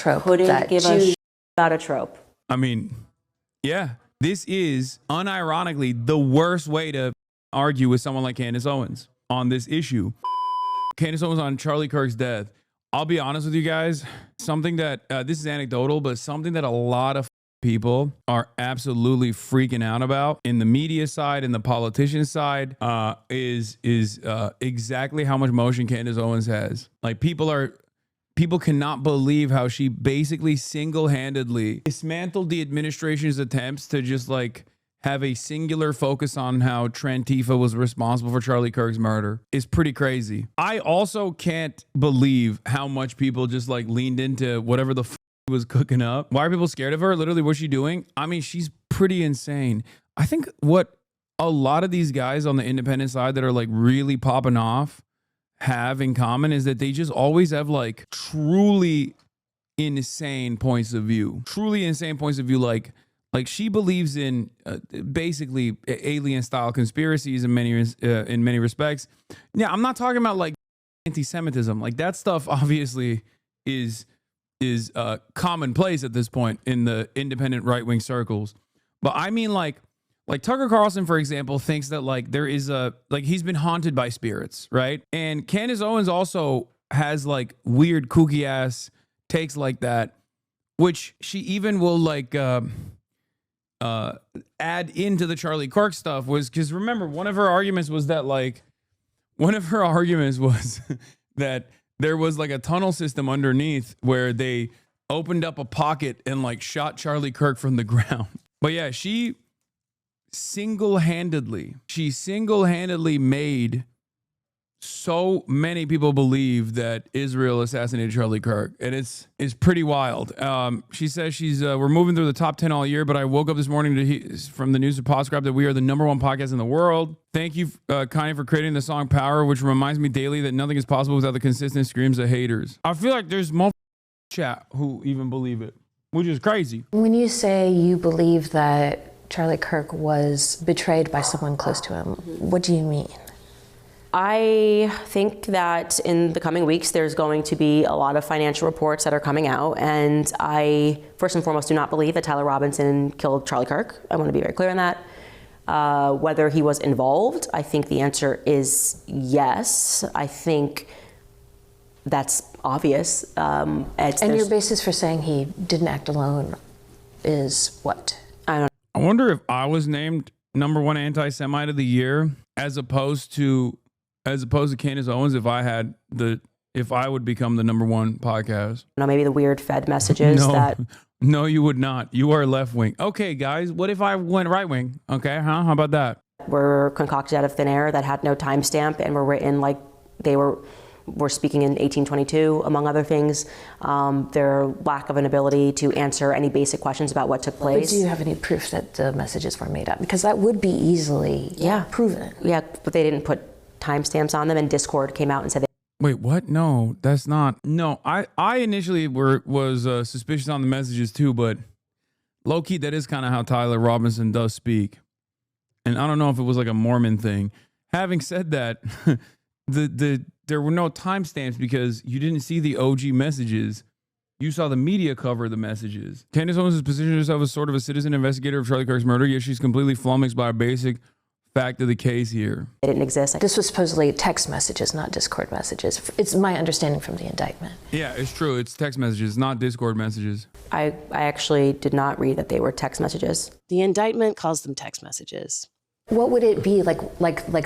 trope. Couldn't give a about a trope. I mean, yeah, this is unironically the worst way to argue with someone like Candace Owens on this issue. Candace Owens on Charlie Kirk's death. I'll be honest with you guys. Something that, this is anecdotal, but something that a lot of people are absolutely freaking out about in the media side and the politician side is exactly how much motion Candace Owens has. Like people cannot believe how she basically single-handedly dismantled the administration's attempts to just like have a singular focus on how Trantifa was responsible for Charlie Kirk's murder. Is pretty crazy. I also can't believe how much people just like leaned into whatever the was cooking up. Why are people scared of her? Literally, what's she doing? I mean, she's pretty insane. I think what a lot of these guys on the independent side that are like really popping off have in common is that they just always have like truly insane points of view. Truly insane points of view. Like she believes in basically alien style conspiracies in many respects. Yeah, I'm not talking about like anti-Semitism. Like that stuff obviously is commonplace at this point in the independent right-wing circles. But I mean like Tucker Carlson, for example, thinks that like there is he's been haunted by spirits, right? And Candace Owens also has like weird kooky ass takes like that, which she even will like add into the Charlie Kirk stuff. Was because remember, one of her arguments was that there was like a tunnel system underneath where they opened up a pocket and like shot Charlie Kirk from the ground. But yeah, she single-handedly made so many people believe that Israel assassinated Charlie Kirk, and it's pretty wild. She says we're moving through the top 10 all year, but I woke up this morning from the news of Podscribe that we are the #1 podcast in the world. Thank you, Kanye, for creating the song Power, which reminds me daily that nothing is possible without the consistent screams of haters. I feel like there's more chat who even believe it, which is crazy. When you say you believe that Charlie Kirk was betrayed by someone close to him, what do you mean? I think that in the coming weeks, there's going to be a lot of financial reports that are coming out. And I, first and foremost, do not believe that Tyler Robinson killed Charlie Kirk. I want to be very clear on that. Whether he was involved, I think the answer is yes. I think that's obvious. And your basis for saying he didn't act alone is what? I wonder if I was named #1 anti-Semite of the year as opposed to Candace Owens, if I would become the #1 podcast. No, maybe the weird Fed messages No, you would not. You are left wing. Okay, guys, what if I went right wing? Okay, how about that? Were concocted out of thin air that had no timestamp and were written like they were speaking in 1822, among other things. Their lack of an ability to answer any basic questions about what took place. But do you have any proof that the messages were made up? Because that would be easily proven. Yeah, but they didn't put timestamps on them, and Discord came out and said wait, what? No, that's not. No, I initially was suspicious on the messages too, but low-key, that is kind of how Tyler Robinson does speak. And I don't know if it was like a Mormon thing. Having said that, there were no timestamps because you didn't see the OG messages. You saw the media cover the messages. Candace Owens has positioned herself as sort of a citizen investigator of Charlie Kirk's murder, yet she's completely flummoxed by a basic fact of the case here. It didn't exist. This was supposedly text messages, not Discord messages. It's my understanding from the indictment. Yeah, it's true. It's text messages, not Discord messages. I actually did not read that they were text messages. The indictment calls them text messages. What would it be like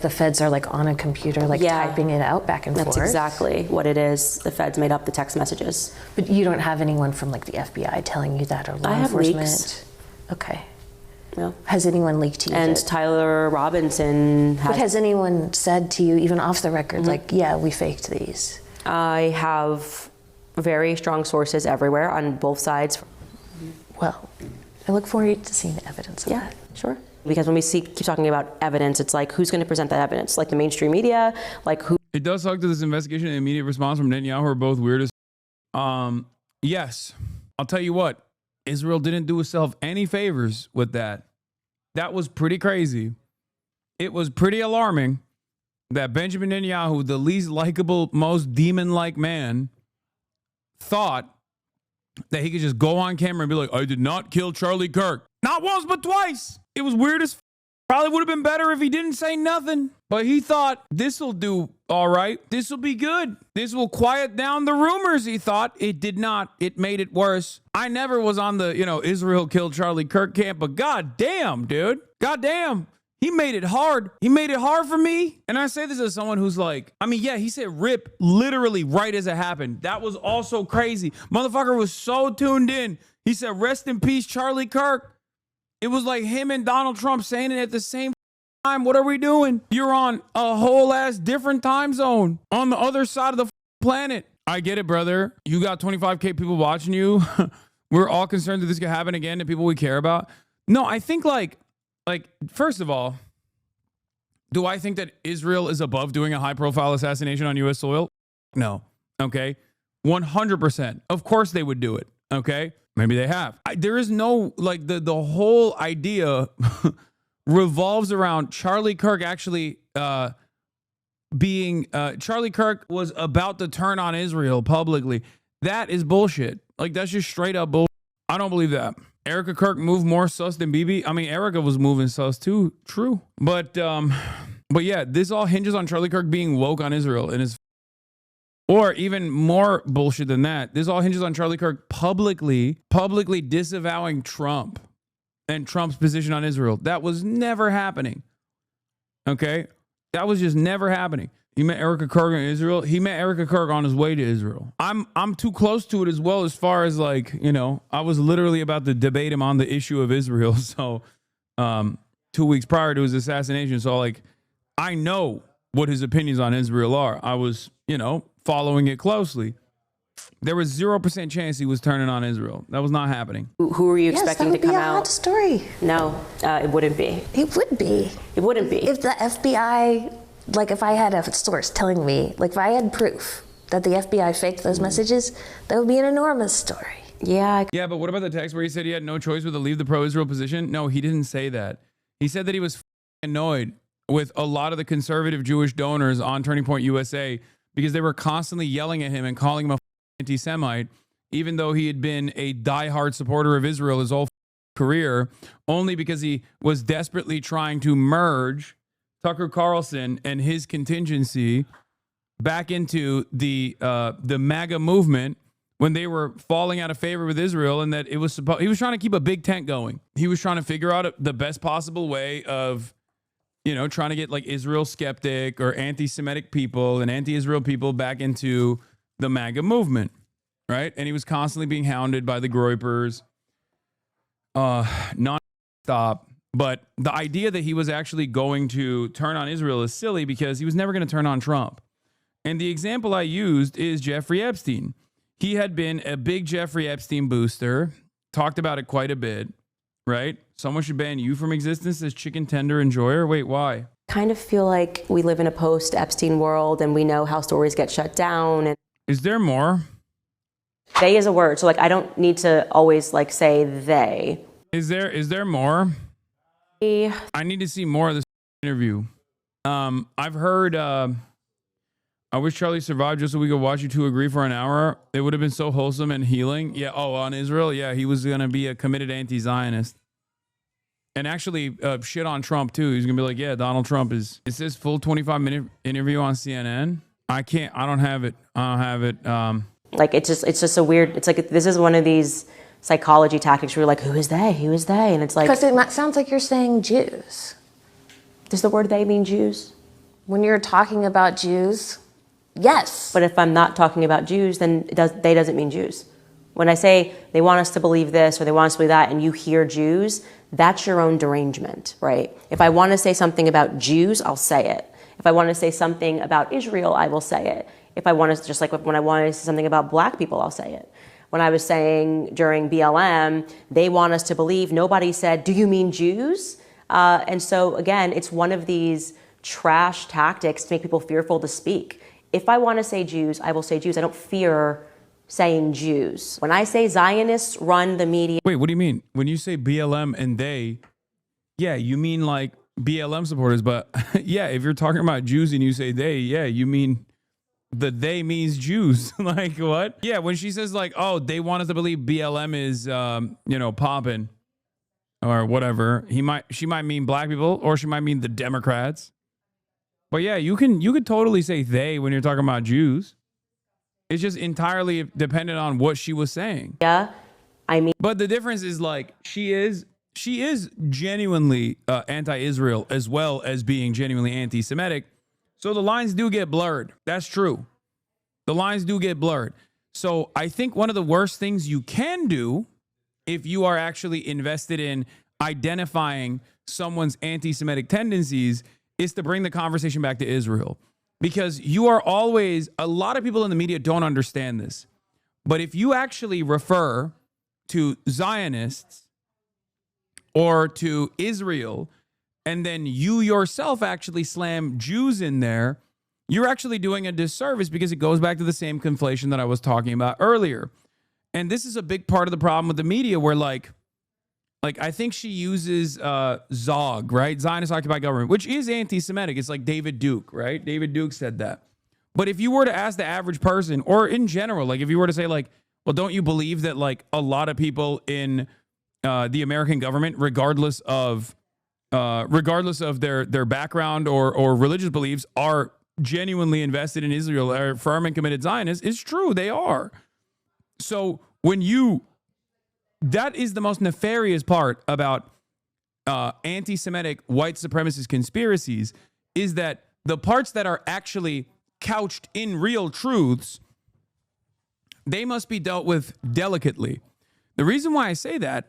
the feds are like on a computer, like typing it out back and forth? That's exactly what it is. The feds made up the text messages. But you don't have anyone from like the FBI telling you that, or law enforcement? Leaks. Okay. No. Has anyone leaked to you? And Tyler Robinson But has anyone said to you, even off the record, like, yeah, we faked these? I have very strong sources everywhere on both sides. Well, I look forward to seeing the evidence of that. Sure. Because when we keep talking about evidence, it's like, who's going to present that evidence? Like the mainstream media? Like who? It does suck that this investigation and immediate response from Netanyahu are both weird as... Yes. I'll tell you what. Israel didn't do itself any favors with that. That was pretty crazy. It was pretty alarming that Benjamin Netanyahu, the least likable, most demon-like man, thought that he could just go on camera and be like, I did not kill Charlie Kirk. Not once, but twice. It was weird as probably would have been better if he didn't say nothing. But he thought, this will do all right. This will be good. This will quiet down the rumors, he thought. It did not. It made it worse. I never was on the, Israel killed Charlie Kirk camp, but goddamn, dude. Goddamn. He made it hard. He made it hard for me. And I say this as someone who's like, he said rip literally right as it happened. That was also crazy. Motherfucker was so tuned in. He said, rest in peace, Charlie Kirk. It was like him and Donald Trump saying it at the same time. What are we doing? You're on a whole ass different time zone on the other side of the planet. I get it, brother. You got 25K people watching you. We're all concerned that this could happen again to people we care about. No, I think like, first of all, do I think that Israel is above doing a high profile assassination on U.S. soil? No. Okay. 100%. Of course they would do it. Okay. Maybe they have. There is no, the whole idea revolves around Charlie Kirk actually Charlie Kirk was about to turn on Israel publicly. That is bullshit. That's just straight up bullshit. I don't believe that. Erica Kirk moved more sus than Bibi. Erica was moving sus too. True. But yeah, this all hinges on Charlie Kirk being woke on Israel and his. Or even more bullshit than that, this all hinges on Charlie Kirk publicly disavowing Trump and Trump's position on Israel. That was never happening. Okay? That was just never happening. He met Erica Kirk in Israel. He met Erica Kirk on his way to Israel. I'm too close to it as well, as far as I was literally about to debate him on the issue of Israel. So 2 weeks prior to his assassination. So I know what his opinions on Israel are. I was, following it closely. There was 0% chance he was turning on Israel. That was not happening. Who are you expecting to come out? That would be a hot story. No, it wouldn't be. It would be. It wouldn't be. If the FBI, if I had a source telling me, if I had proof that the FBI faked those messages, that would be an enormous story. Yeah. Yeah, but what about the text where he said he had no choice but to leave the pro-Israel position? No, he didn't say that. He said that he was annoyed with a lot of the conservative Jewish donors on Turning Point USA because they were constantly yelling at him and calling him a anti-Semite, even though he had been a diehard supporter of Israel his whole career, only because he was desperately trying to merge Tucker Carlson and his contingency back into the MAGA movement when they were falling out of favor with Israel, and that he was trying to keep a big tent going. He was trying to figure out the best possible way of trying to get Israel skeptic or anti-Semitic people and anti-Israel people back into the MAGA movement, right? And he was constantly being hounded by the Groypers, non-stop. But the idea that he was actually going to turn on Israel is silly because he was never going to turn on Trump. And the example I used is Jeffrey Epstein. He had been a big Jeffrey Epstein booster, talked about it quite a bit, right? Someone should ban you from existence as chicken tender enjoyer. Wait, why? Kind of feel like we live in a post-Epstein world and we know how stories get shut down. And is there more? They is a word. So I don't need to always say they. Is there more? I need to see more of this interview. I've heard, I wish Charlie survived just so we could watch you two agree for an hour. It would have been so wholesome and healing. Yeah. Oh, on Israel. Yeah. He was going to be a committed anti-Zionist. And actually shit on Trump too. He's going to be like, yeah, Donald Trump is this full 25-minute interview on CNN. I don't have it. It's just a weird, it's this is one of these psychology tactics where you're like, who is they? Who is they? And it's because it sounds like you're saying Jews. Does the word they mean Jews? When you're talking about Jews, yes. But if I'm not talking about Jews, then they doesn't mean Jews. When I say they want us to believe this or they want us to believe that and you hear Jews, that's your own derangement, right? If I want to say something about Jews, I'll say it. If I want to say something about Israel, I will say it. If I want to, just like when I want to say something about black people, I'll say it. When I was saying during BLM, they want us to believe, nobody said, do you mean Jews? And so again, it's one of these trash tactics to make people fearful to speak. If I want to say Jews, I will say Jews. I don't fear saying Jews. When I say Zionists run the media. Wait, what do you mean? When you say BLM and they, yeah, you mean BLM supporters, but yeah, if you're talking about Jews and you say they, yeah, you mean the they means Jews. Like what? Yeah, when she says like, oh, they want us to believe BLM is popping or whatever. She might mean black people, or she might mean the Democrats. But yeah, you could totally say they when you're talking about Jews. It's just entirely dependent on what she was saying. Yeah, I mean, but the difference is like she is genuinely anti-Israel as well as being genuinely anti-Semitic. So the lines do get blurred. That's true. The lines do get blurred. So I think one of the worst things you can do if you are actually invested in identifying someone's anti-Semitic tendencies is to bring the conversation back to Israel. Because you are always, a lot of people in the media don't understand this. But if you actually refer to Zionists or to Israel, and then you yourself actually slam Jews in there, you're actually doing a disservice, because it goes back to the same conflation that I was talking about earlier. And this is a big part of the problem with the media, where like I think she uses Zog, right? Zionist occupied government, which is anti-Semitic. It's like David Duke, right? David Duke said that. But if you were to ask the average person, or in general, like if you were to say like, well, don't you believe that like a lot of people in the American government, regardless of their background or religious beliefs, are genuinely invested in Israel, are firm and committed Zionists? It's true, they are. So that is the most nefarious part about anti-Semitic white supremacist conspiracies, is that the parts that are actually couched in real truths, they must be dealt with delicately. The reason why I say that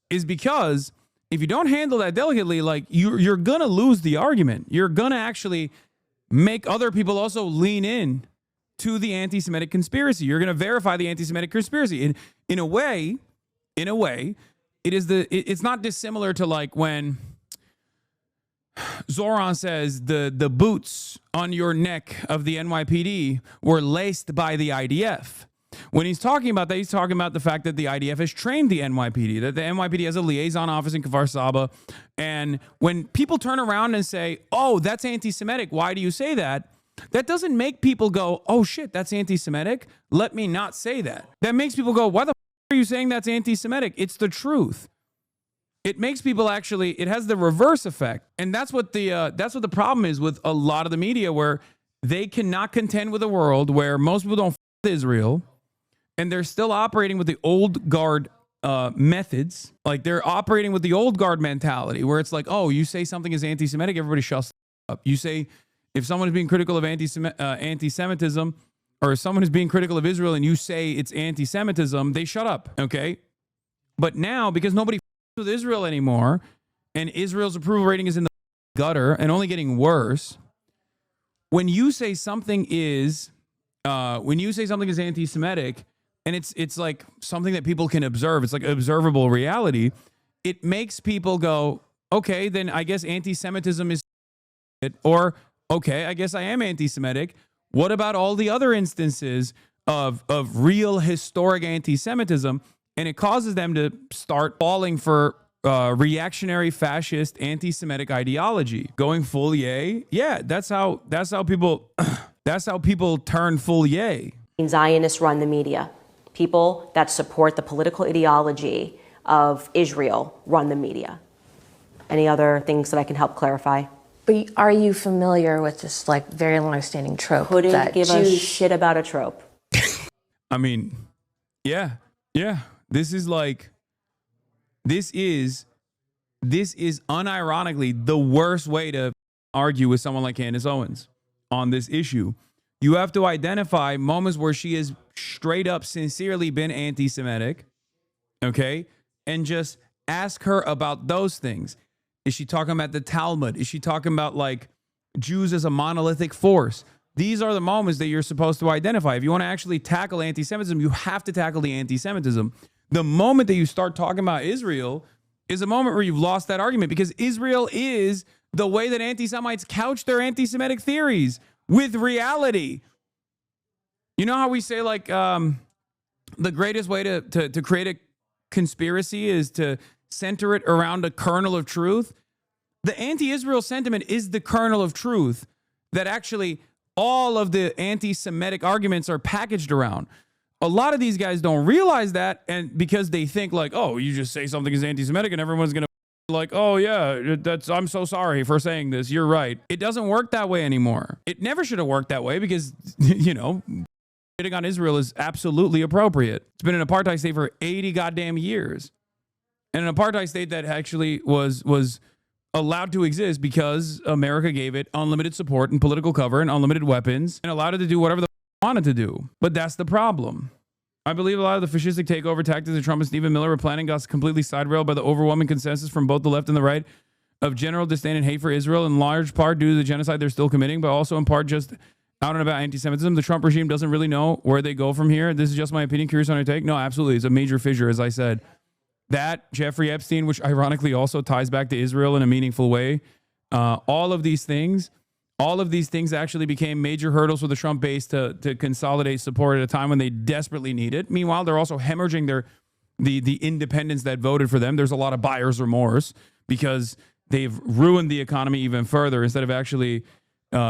is because if you don't handle that delicately, like you're going to lose the argument. You're going to actually make other people also lean in to the anti-Semitic conspiracy. You're going to verify the anti-Semitic conspiracy. In a way, it's not dissimilar to like when Zoran says the boots on your neck of the NYPD were laced by the IDF. When he's talking about that, he's talking about the fact that the IDF has trained the NYPD, that the NYPD has a liaison office in Kfar Saba. And when people turn around and say, oh, that's anti-Semitic, why do you say that? That doesn't make people go, oh shit, that's anti-Semitic. Let me not say that. That makes people go, why the are you saying that's anti-Semitic? It's the truth. It makes people actually, it has the reverse effect. And that's what the problem is with a lot of the media, where they cannot contend with a world where most people don't f Israel, and they're still operating with the old guard methods. Like they're operating with the old guard mentality, where it's like, oh, you say something is anti-Semitic, everybody shuts up. You say, if someone is being critical of anti-Semitism, or someone is being critical of Israel and you say it's anti-Semitism, they shut up, okay? But now, because nobody with Israel anymore, and Israel's approval rating is in the gutter and only getting worse, when you say something is anti-Semitic, and it's like something that people can observe, it's like observable reality, it makes people go, okay, then I guess anti-Semitism is it, or okay, I guess I am anti-Semitic. What about all the other instances of real historic anti-Semitism? And it causes them to start falling for reactionary, fascist, anti-Semitic ideology, going full yay. Yeah, that's how people turn full yay. Zionists run the media. People that support the political ideology of Israel run the media. Any other things that I can help clarify? But are you familiar with this like very long-standing trope? Couldn't give a shit about a trope. I mean, yeah. This is unironically the worst way to argue with someone like Candace Owens on this issue. You have to identify moments where she has straight up sincerely been anti-Semitic, okay? And just ask her about those things. Is she talking about the Talmud? Is she talking about like Jews as a monolithic force? These are the moments that you're supposed to identify. If you want to actually tackle anti-Semitism, you have to tackle the anti-Semitism. The moment that you start talking about Israel is a moment where you've lost that argument, because Israel is the way that anti-Semites couch their anti-Semitic theories, with reality. You know how we say like the greatest way to create a conspiracy is to center it around a kernel of truth? The anti-Israel sentiment is the kernel of truth that actually all of the anti-Semitic arguments are packaged around. A lot of these guys don't realize that, and because they think like, oh, you just say something is anti-Semitic and everyone's gonna like, oh yeah, I'm so sorry for saying this. You're right. It doesn't work that way anymore. It never should have worked that way because, you know, shitting on Israel is absolutely appropriate. It's been an apartheid state for 80 goddamn years. And an apartheid state that actually was allowed to exist because America gave it unlimited support and political cover and unlimited weapons and allowed it to do whatever the wanted to do. But that's the problem. I believe a lot of the fascistic takeover tactics that Trump and Stephen Miller were planning got completely side-railed by the overwhelming consensus from both the left and the right of general disdain and hate for Israel, in large part due to the genocide they're still committing, but also in part just out and about anti-Semitism. The Trump regime doesn't really know where they go from here. This is just my opinion. Curious on your take? No, absolutely. It's a major fissure, as I said. That, Jeffrey Epstein, which ironically also ties back to Israel in a meaningful way, all of these things actually became major hurdles for the Trump base to consolidate support at a time when they desperately need it. Meanwhile, they're also hemorrhaging the independents that voted for them. There's a lot of buyer's remorse because they've ruined the economy even further instead of actually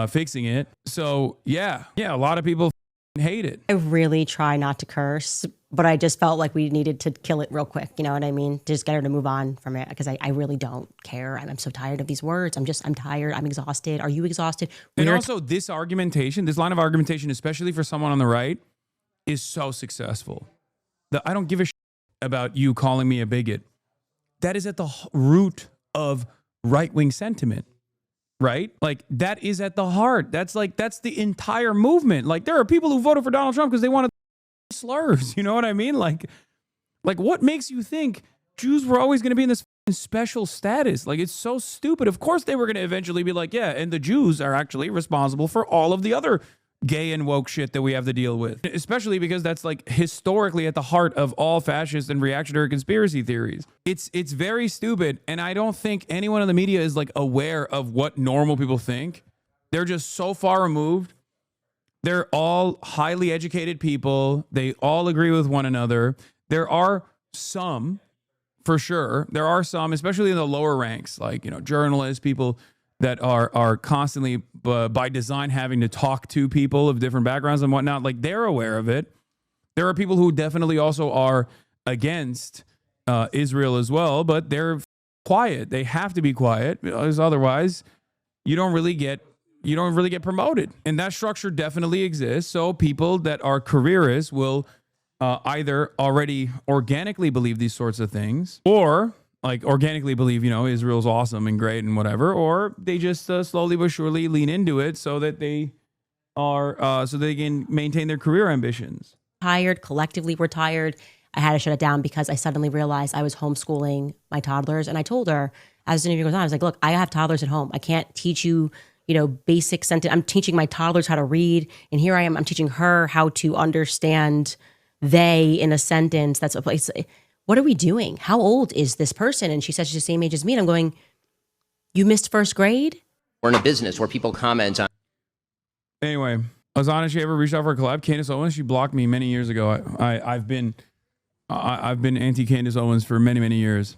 fixing it. So yeah, a lot of people hate it. I really try not to curse, but I just felt like we needed to kill it real quick. You know what I mean? Just get her to move on from it because I really don't care. I'm so tired of these words. I'm tired. I'm exhausted. Are you exhausted? And also this argumentation, this line of argumentation, especially for someone on the right, is so successful. I don't give a shit about you calling me a bigot. That is at the root of right-wing sentiment. Right? Like that is at the heart. That's the entire movement. Like there are people who voted for Donald Trump because they wanted slurs. You know what I mean? Like what makes you think Jews were always going to be in this special status? Like it's so stupid. Of course they were going to eventually be like, yeah, and the Jews are actually responsible for all of the other gay and woke shit that we have to deal with. Especially because that's like historically at the heart of all fascist and reactionary conspiracy theories. It's very stupid, and I don't think anyone in the media is like aware of what normal people think. They're just so far removed. They're all highly educated people. They all agree with one another. There are some, for sure, there are some, especially in the lower ranks, like, you know, journalists, people that are constantly by design having to talk to people of different backgrounds and whatnot. Like they're aware of it. There are people who definitely also are against Israel as well, but they're quiet. They have to be quiet because otherwise you don't really get promoted. And that structure definitely exists. So people that are careerists will either already organically believe these sorts of things, or like organically believe, you know, Israel's awesome and great and whatever, or they just slowly but surely lean into it so that they are so they can maintain their career ambitions. Tired, collectively we're tired. I had to shut it down because I suddenly realized I was homeschooling my toddlers, and I told her as the interview goes on, I was like, look, I have toddlers at home. I can't teach you, you know, basic sentence. I'm teaching my toddlers how to read, and here I am. I'm teaching her how to understand they in a sentence. That's a place. What are we doing? How old is this person? And she said she's the same age as me. And I'm going, you missed first grade? We're in a business where people comment on. Anyway, Hasana, she ever reached out for a collab? Candace Owens, she blocked me many years ago. I've been anti Candace Owens for many, many years.